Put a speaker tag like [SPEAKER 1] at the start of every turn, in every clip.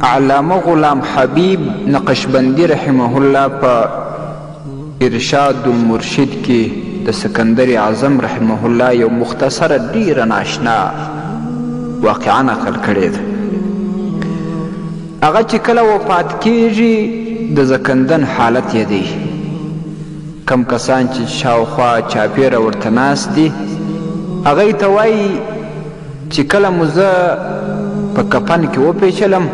[SPEAKER 1] علامه غلام حبیب نقشبندی رحمه الله په ارشاد المرشد کې د سکندر اعظم رحمه الله یو مختصره ډیره ناشنا واقعا نقل کړې ده. هغه چې کله وفات کیږي د زکندن حالت یې دی. کم کسان چې شاوخوا چاپیره ورته ناست دي هغوی ته وایي چې کله مو زه په کفن کې وپیچلم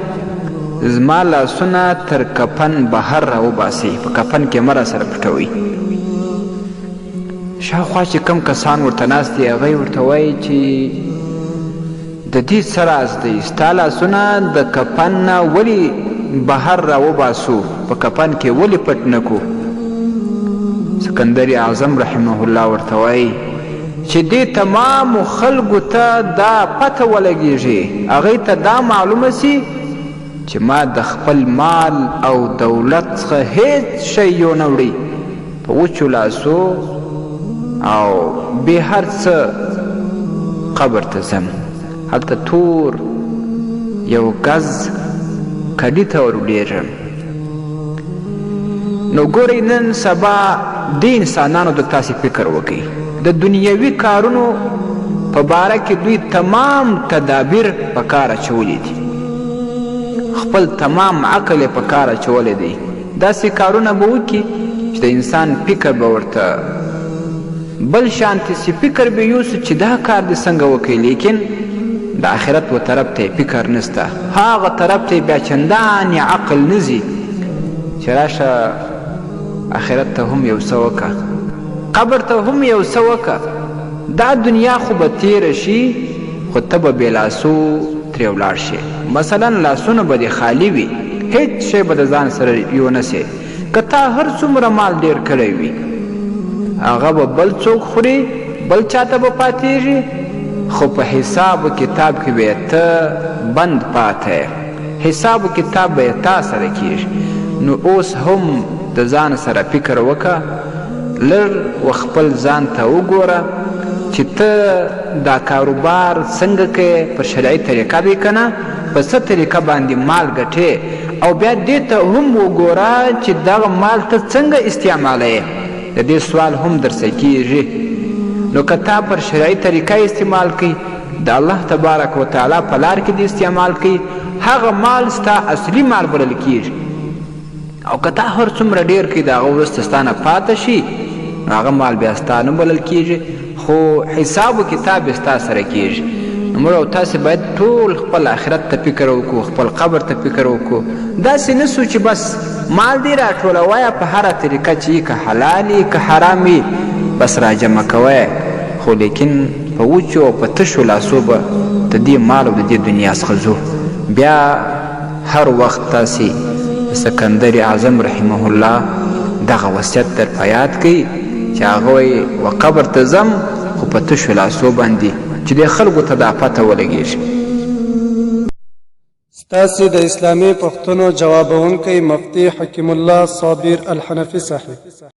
[SPEAKER 1] زما لاسونه تر کفن بهر راوباسئ، په کفن کې مه راسره پټوئ. شاوخوا چې کم کسان ورته ناست دي هغوی ورته وایي چې د دې څه راز دی، ستا لاسونه د کفن نه ولې بهر راوباسو، په کفن کې ولې پټ نه کړو؟ سکندر اعظم رحمه الله ورته وایي چې دې تمامو خلکو ته دا پته ولګېږي، هغوی ته دا معلومه سي چې ما د خپل مال او دولت څخه هیڅ شی یو نه وړي، په وچو لاسو او بې هر څه قبر ته ځم، هلته تور یو ګز کډي ته ور وډېرم. نو ګورئ نن سبا دې انسانانو د تاسې فکر وکئ، د دنیوي کارونو په باره کې دوی تمام تدابیر په کار اچولی دي، خپل تمام عقل یې په کار اچولی دی. داسې کارونه به وکړي چې د انسان فکر به ورته بل شانتې سي، فکر به یوسو چې دا کار دې څنګه وکړي، لیکن د آخرت و طرف ته فکر نسته، هغه طرف ته بیا چندانې عقل نه ځي چې راشه آخرت ته هم یو څه وکړه، قبر ته هم یو څه وکړه. دا دنیا خو به تیره شي خو ته به بې لاسو ترې ولاړ شي. مثلا لاسونه به دې خالي وي، هیڅ شی به د ځان سره یونه سي، که تا هر څومره مال ډېر کړی وي هغه به بل څوک خوري، بل چاته به پاتېږي، خو په حساب و کتاب کې به ته بند پاته، حساب و کتاب به تا سره کېږي. نو اوس هم د ځان سره فکر وکړه، لږ و خپل ځان ته وګوره چې ته دا کاروبار څنګه کوې، په شرعي طریقه دی که نه، په څه طریقه باندې مال ګټې، او بیا دې ته هم وګوره چې دغه مال ته څنګه استعمالوې، د دې سوال هم درڅه کېږي. نو که تا پر شرعي طریقه استعمال کوي، د الله تبارک وتعالی په لار کې دې استعمال کوي، هغه مال ستا اصلي مال بلل کېږي. او که تا هر څومره ډېر کوي د هغه وروسته ستا نه پاته شي نو هغه مال بیا ستا نه بلل کېږي، خو حساب و کتاب یې ستا سره کېږي. نو موږ او تاسې باید ټول خپل آخرت ته فکر وکړو، خپل قبر ته فکر وکړو. داسې نه سو چې بس مال دې راټولویه په هره طریقه چې که حلال وي که حرام وي بس راجمع کوی، خو لیکن په وچو او په تشو لاسو به د دې مال او د دې دنیا څخه ځو. بیا هر وخت تاسې سکندر اعظم رحمه الله دغه وصیت در په یاد کوي چې هغه وایي و قبر ته ځم خو په تشو لاسو باندې چې د خلکو ته دا پته ولګېږي.
[SPEAKER 2] ستاسې د اسلامي پوښتنو ځوابونکی مفتي حکیم الله صابر الحنفي صاحب.